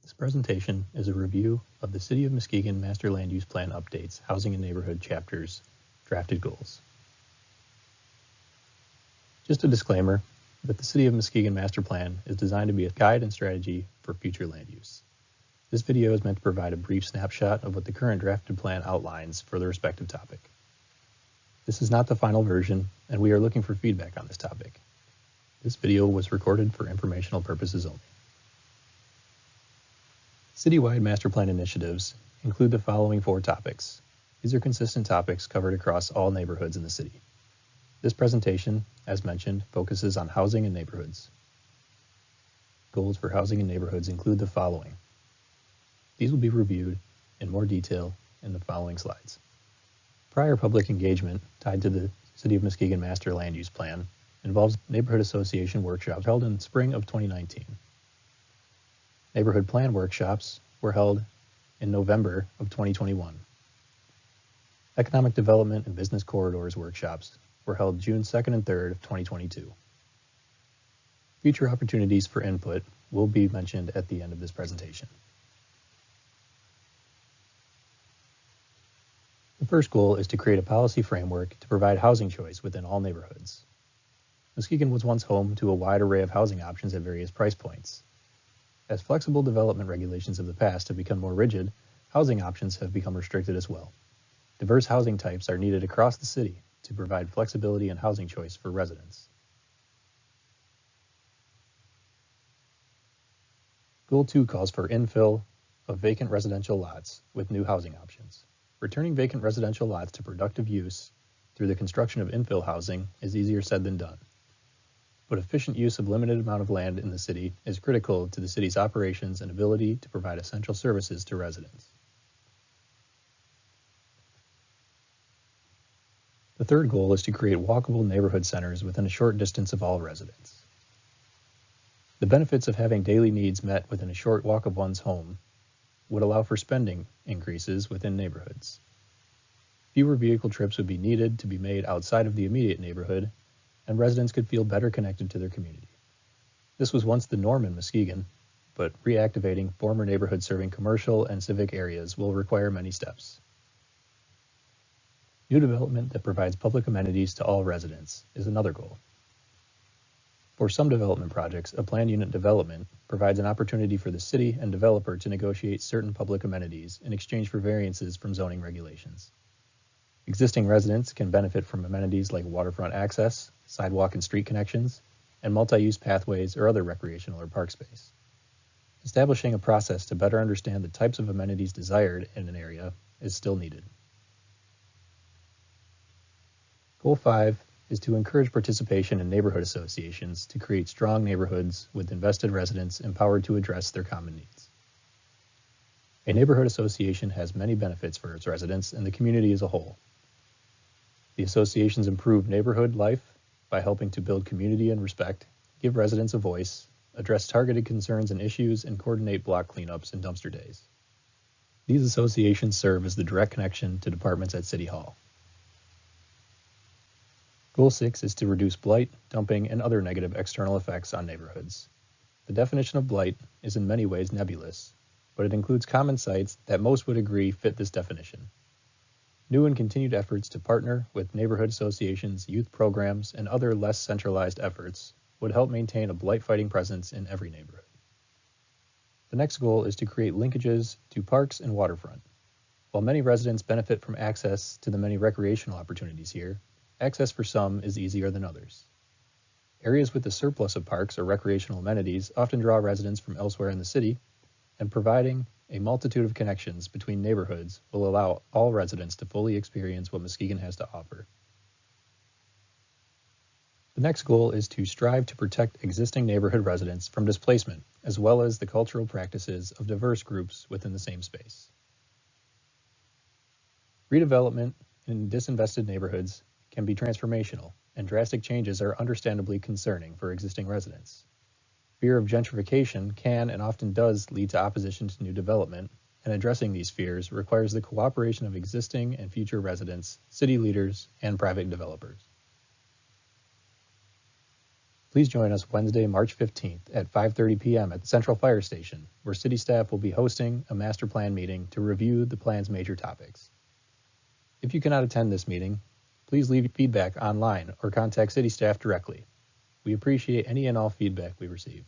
This presentation is a review of the City of Muskegon Master Land Use Plan Updates Housing and Neighborhood Chapters Drafted Goals. Just a disclaimer that the City of Muskegon Master Plan is designed to be a guide and strategy for future land use. This video is meant to provide a brief snapshot of what the current drafted plan outlines for the respective topic. This is not the final version, and we are looking for feedback on this topic. This video was recorded for informational purposes only. Citywide master plan initiatives include the following 4 topics. These are consistent topics covered across all neighborhoods in the city. This presentation, as mentioned, focuses on housing and neighborhoods. Goals for housing and neighborhoods include the following. These will be reviewed in more detail in the following slides. Prior public engagement tied to the City of Muskegon Master Land Use Plan involves neighborhood association workshops held in spring of 2019. Neighborhood plan workshops were held in November of 2021. Economic development and business corridors workshops were held June 2nd and 3rd of 2022. Future opportunities for input will be mentioned at the end of this presentation. The first goal is to create a policy framework to provide housing choice within all neighborhoods. Muskegon was once home to a wide array of housing options at various price points. As flexible development regulations of the past have become more rigid, housing options have become restricted as well. Diverse housing types are needed across the city to provide flexibility and housing choice for residents. Goal 2 calls for infill of vacant residential lots with new housing options. Returning vacant residential lots to productive use through the construction of infill housing is easier said than done. But efficient use of limited amount of land in the city is critical to the city's operations and ability to provide essential services to residents. The third goal is to create walkable neighborhood centers within a short distance of all residents. The benefits of having daily needs met within a short walk of one's home would allow for spending increases within neighborhoods. Fewer vehicle trips would be needed to be made outside of the immediate neighborhood, and residents could feel better connected to their community. This was once the norm in Muskegon, but reactivating former neighborhoods serving commercial and civic areas will require many steps. New development that provides public amenities to all residents is another goal. For some development projects, a planned unit development provides an opportunity for the city and developer to negotiate certain public amenities in exchange for variances from zoning regulations. Existing residents can benefit from amenities like waterfront access, sidewalk and street connections, and multi-use pathways or other recreational or park space. Establishing a process to better understand the types of amenities desired in an area is still needed. Goal 5 is to encourage participation in neighborhood associations to create strong neighborhoods with invested residents empowered to address their common needs. A neighborhood association has many benefits for its residents and the community as a whole. The associations improve neighborhood life by helping to build community and respect, give residents a voice, address targeted concerns and issues, and coordinate block cleanups and dumpster days. These associations serve as the direct connection to departments at City Hall. Goal 6 is to reduce blight, dumping, and other negative external effects on neighborhoods. The definition of blight is in many ways nebulous, but it includes common sites that most would agree fit this definition. New and continued efforts to partner with neighborhood associations, youth programs, and other less centralized efforts would help maintain a blight-fighting presence in every neighborhood. The next goal is to create linkages to parks and waterfront. While many residents benefit from access to the many recreational opportunities here, access for some is easier than others. Areas with a surplus of parks or recreational amenities often draw residents from elsewhere in the city, and providing a multitude of connections between neighborhoods will allow all residents to fully experience what Muskegon has to offer. The next goal is to strive to protect existing neighborhood residents from displacement, as well as the cultural practices of diverse groups within the same space. Redevelopment in disinvested neighborhoods can be transformational, and drastic changes are understandably concerning for existing residents. Fear of gentrification can and often does lead to opposition to new development, and addressing these fears requires the cooperation of existing and future residents, city leaders, and private developers. Please join us Wednesday, March 15th at 5:30 p.m. at the Central Fire Station, where City staff will be hosting a master plan meeting to review the plan's major topics. If you cannot attend this meeting, please leave feedback online or contact City staff directly. We appreciate any and all feedback we receive.